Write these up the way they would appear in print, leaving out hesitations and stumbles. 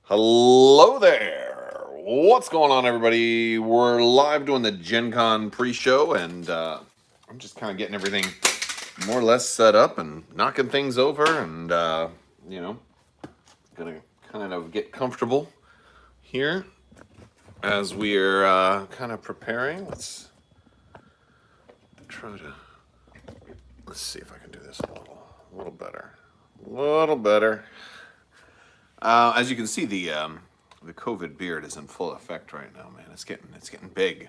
Hello there. What's going on, everybody? We're live doing the Gen Con pre-show, and I'm just kind of getting everything more or less set up and knocking things over, and you know, gonna kind of get comfortable here as we're kind of preparing. Try to let's see if I can do this a little better, a little better. As you can see, the COVID beard is in full effect right now, man. It's getting big.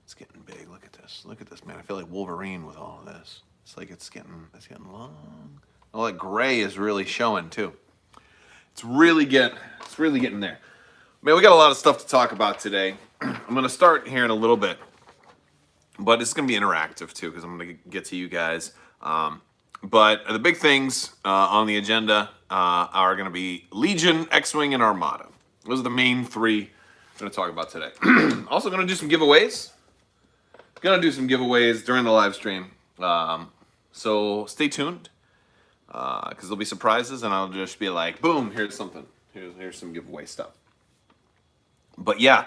It's getting big. Look at this. Look at this, man. I feel like Wolverine with all of this. It's like it's getting long. Oh, that gray is really showing too. It's really getting there. Man, we got a lot of stuff to talk about today. I'm gonna start here in a little bit, but it's gonna be interactive too because I'm gonna get to you guys. But the big things on the agenda are going to be Legion, X-Wing, and Armada. Those are the main three I'm going to talk about today. Also going to do some giveaways. Going to do some giveaways during the live stream. So stay tuned because there'll be surprises, and I'll just be like, boom, here's something. Here's some giveaway stuff. But yeah,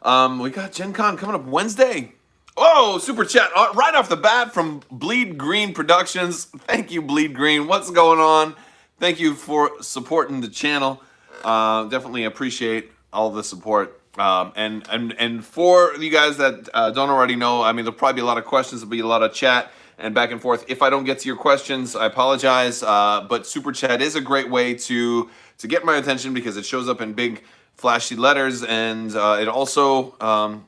we got Gen Con coming up Wednesday. Oh, super chat right off the bat from Bleed Green Productions. Thank you, Bleed Green. What's going on? Thank you for supporting the channel. Definitely appreciate all the support. And for you guys that don't already know, I mean, there'll probably be a lot of questions. There'll be a lot of chat and back and forth. If I don't get to your questions, I apologize. But super chat is a great way to get my attention because it shows up in big flashy letters, and it also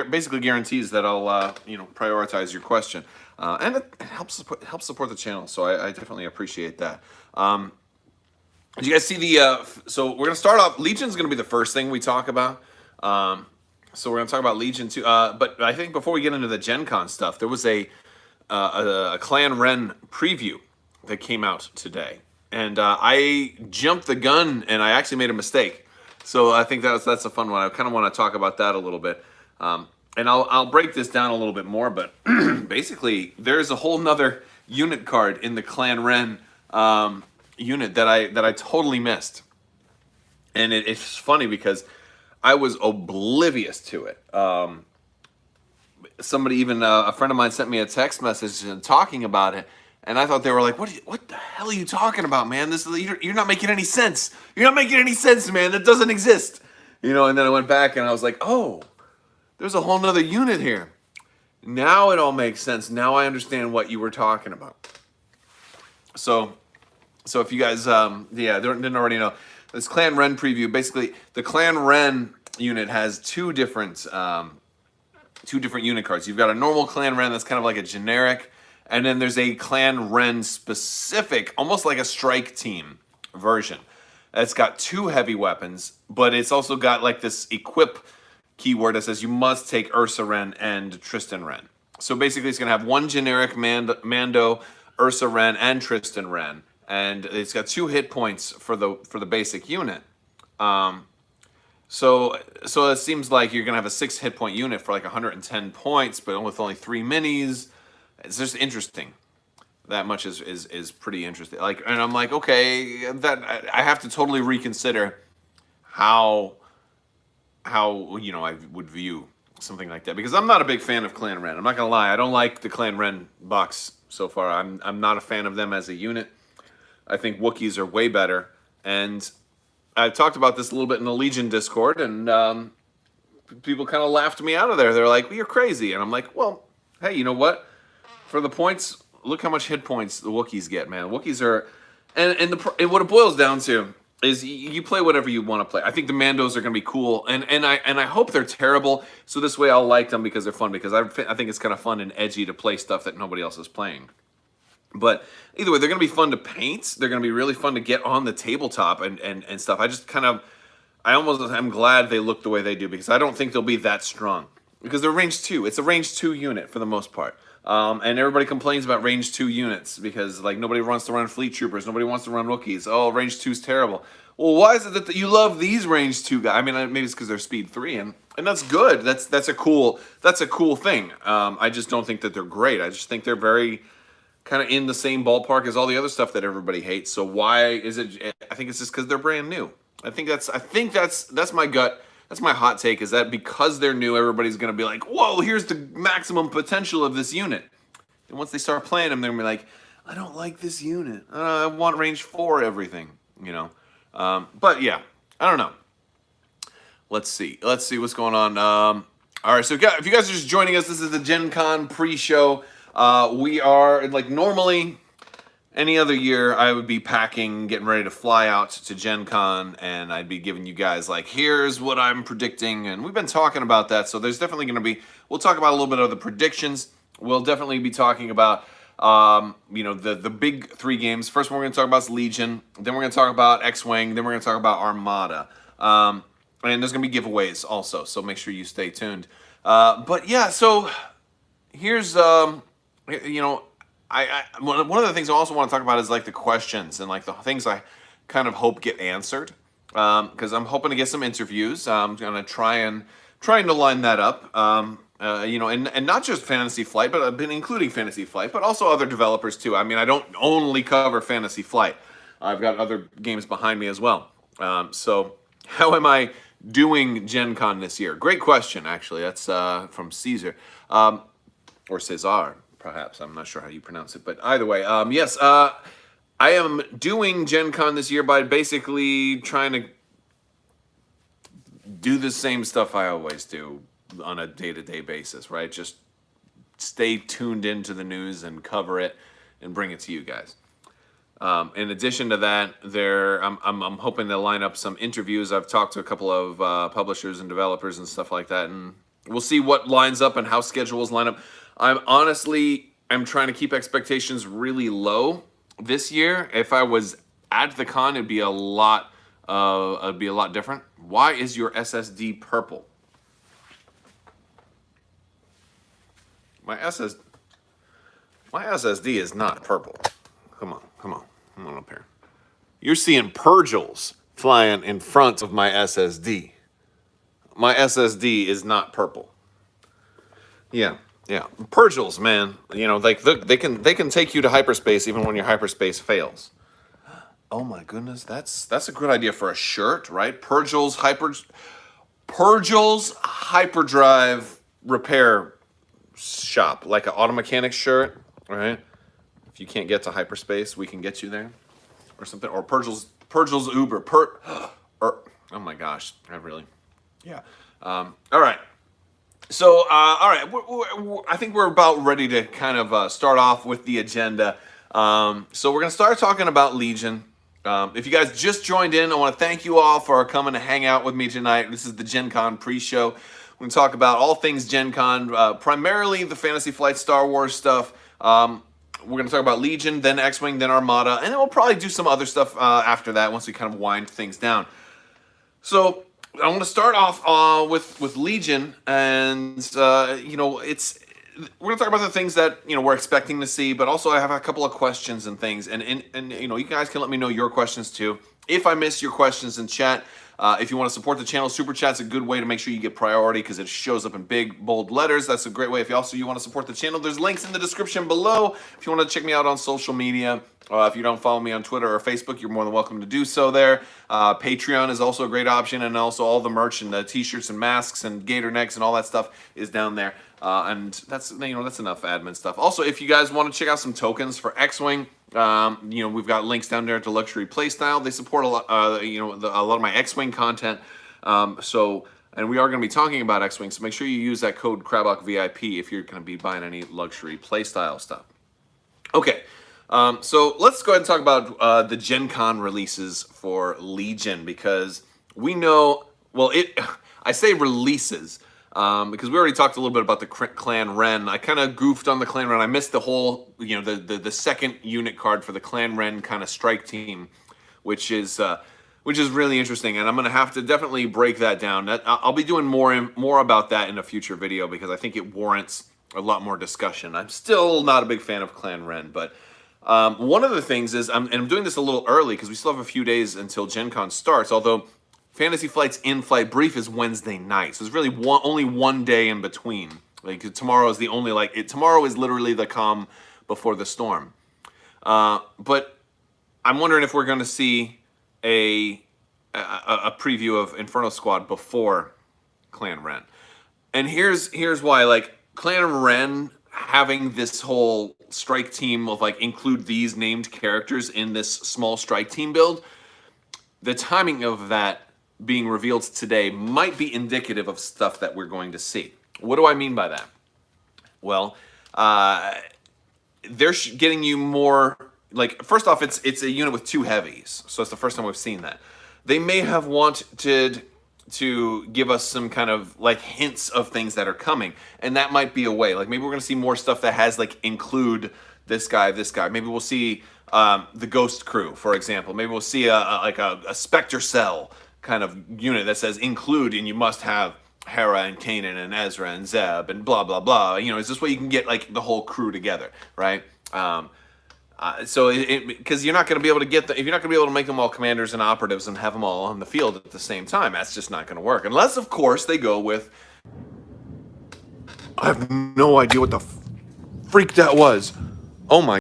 basically guarantees that I'll prioritize your question, and it helps support the channel. So I definitely appreciate that. Did you guys see the? So we're gonna start off. Legion's gonna be the first thing we talk about. So we're gonna talk about Legion too. But I think before we get into the Gen Con stuff, there was a Clan Wren preview that came out today, and I jumped the gun and I actually made a mistake. So I think that's a fun one. I kind of want to talk about that a little bit. And I'll break this down a little bit more, but basically there's a whole nother unit card in the Clan Wren unit that I totally missed. And it's funny because I was oblivious to it. Somebody, even a friend of mine, sent me a text message talking about it, and I thought they were like, what the hell are you talking about, man? You're not making any sense. You're not making any sense, man. That doesn't exist. And then I went back and I was like, oh, there's a whole nother unit here. Now it all makes sense. Now I understand what you were talking about. So if you guys, didn't already know, this Clan Wren preview, basically the Clan Wren unit has two different unit cards. You've got a normal Clan Wren that's kind of like a generic, and then there's a Clan Wren specific, almost like a strike team version. It's got two heavy weapons, but it's also got like this equip keyword that says you must take Ursa Wren and Tristan Wren. So basically it's going to have one generic Mando, Ursa Wren, and Tristan Wren. And it's got 2 hit points for the basic unit. So it seems like you're going to have a 6 hit point unit for like 110 points, but with only 3 minis. It's just interesting. That much is pretty interesting. And I'm like, okay, that I have to totally reconsider how I would view something like that, because I'm not a big fan of Clan Wren. I'm not gonna lie, I don't like the Clan Wren box so far. I'm not a fan of them as a unit. I think Wookies are way better, and I've talked about this a little bit in the Legion Discord, and people kind of laughed me out of there. They're like, well, you're crazy, and I'm like, well, hey, you know what? For the points, look how much hit points the Wookiees get, man. Wookiees are, and what it boils down to is you play whatever you want to play. I think the Mandos are going to be cool, and I hope they're terrible, so this way I'll like them because they're fun, because I think it's kind of fun and edgy to play stuff that nobody else is playing. But either way, they're going to be fun to paint. They're going to be really fun to get on the tabletop and stuff. I almost am glad they look the way they do, because I don't think they'll be that strong, because they're range 2. It's a range 2 unit for the most part. And everybody complains about range 2 units because, like, nobody wants to run fleet troopers, nobody wants to run Wookiees. Oh, range 2 is terrible. Well, why is it that you love these range 2 guys? I mean, maybe it's because they're speed 3, and that's good. That's a cool thing. I just don't think that they're great. I just think they're very kind of in the same ballpark as all the other stuff that everybody hates. So why is it? I think it's just because they're brand new. I think that's my gut. That's my hot take, is that because they're new, everybody's going to be like, whoa, here's the maximum potential of this unit. And once they start playing them, they're going to be like, I don't like this unit. I want range 4 everything, you know. But yeah, I don't know. Let's see what's going on. All right, so if you guys are just joining us, this is the Gen Con pre-show. We are, like, normally any other year, I would be packing, getting ready to fly out to Gen Con, and I'd be giving you guys, like, here's what I'm predicting, and we've been talking about that, so there's definitely going to be, we'll talk about a little bit of the predictions. We'll definitely be talking about, you know, the big 3 games. First one we're going to talk about is Legion, then we're going to talk about X-Wing, then we're going to talk about Armada. And there's going to be giveaways also, so make sure you stay tuned. But yeah, so here's, you know, one of the things I also want to talk about is, like, the questions and, like, the things I kind of hope get answered, because I'm hoping to get some interviews. I'm gonna trying to line that up, you know, and not just Fantasy Flight, but I've been including Fantasy Flight, but also other developers too. I mean, I don't only cover Fantasy Flight. I've got other games behind me as well. So how am I doing Gen Con this year? Great question, actually. That's from Caesar, or Cesar. Perhaps. I'm not sure how you pronounce it, but either way, yes, I am doing Gen Con this year by basically trying to do the same stuff I always do on a day-to-day basis, right? Just stay tuned into the news and cover it and bring it to you guys. In addition to that, I'm hoping to line up some interviews. I've talked to a couple of publishers and developers and stuff like that, and we'll see what lines up and how schedules line up. I'm trying to keep expectations really low this year. If I was at the con, it'd be a lot different. Why is your SSD purple? My SSD is not purple. Come on up here. You're seeing Purgles flying in front of my SSD. My SSD is not purple. Yeah. Purgles, man. You know, like, they can take you to hyperspace even when your hyperspace fails. Oh my goodness, that's a good idea for a shirt, right? Purgles Hyperdrive Repair Shop, like an auto mechanic shirt, right? If you can't get to hyperspace, we can get you there, or something. Or Purgles Uber. Oh my gosh, yeah. All right. So, all right, I think we're about ready to kind of start off with the agenda. So we're going to start talking about Legion. If you guys just joined in, I want to thank you all for coming to hang out with me tonight. This is the Gen Con pre-show. We're going to talk about all things Gen Con, primarily the Fantasy Flight Star Wars stuff. We're going to talk about Legion, then X-Wing, then Armada, and then we'll probably do some other stuff after that once we kind of wind things down. So I want to start off with Legion, and you know, we're going to talk about the things that, you know, we're expecting to see, but also I have a couple of questions and things, and you know, you guys can let me know your questions too. If I miss your questions in chat, if you want to support the channel, Super Chat's a good way to make sure you get priority because it shows up in big, bold letters. That's a great way. If you want to support the channel, there's links in the description below. If you want to check me out on social media, if you don't follow me on Twitter or Facebook, you're more than welcome to do so there. Patreon is also a great option, and also all the merch and the t-shirts and masks and gator necks and all that stuff is down there. And that's, you know, that's enough admin stuff. Also, if you guys want to check out some tokens for X-Wing, you know, we've got links down there to Luxury Playstyle. They support a lot, you know, a lot of my X-Wing content. And we are going to be talking about X-Wing, so make sure you use that code Crabbok VIP if you're going to be buying any Luxury Playstyle stuff. Okay. So let's go ahead and talk about the Gen Con releases for Legion, because we know, well, I say releases because we already talked a little bit about the Clan Wren. I kind of goofed on the Clan Wren. I missed the whole, you know, the second unit card for the Clan Wren kind of strike team, which is really interesting, and I'm going to have to definitely break that down. I'll be doing more about that in a future video because I think it warrants a lot more discussion. I'm still not a big fan of Clan Wren, but one of the things is, I'm doing this a little early because we still have a few days until Gen Con starts, although Fantasy Flight's in-flight brief is Wednesday night, so there's really only one day in between. Like, tomorrow is the only, tomorrow is literally the calm before the storm. But I'm wondering if we're going to see a a preview of Inferno Squad before Clan Wren. And here's why, like, Clan Wren having this whole strike team of like include these named characters in this small strike team build, the timing of that being revealed today might be indicative of stuff that we're going to see. What do I mean by that? Well, they're getting you more, like, first off, it's a unit with 2 heavies, so it's the first time we've seen that. They may have wanted to give us some kind of like hints of things that are coming, and that might be a way. Like, maybe we're gonna see more stuff that has like include this guy, this guy. Maybe we'll see the Ghost Crew, for example. Maybe we'll see a Spectre Cell kind of unit that says include, and you must have Hera and Kanan and Ezra and Zeb and blah blah blah. You know, is this way you can get like the whole crew together, right? So because you're not going to be able to get if you're not going to be able to make them all commanders and operatives and have them all on the field at the same time, that's just not going to work. Unless, of course, they go with. I have no idea what the freak that was. Oh my.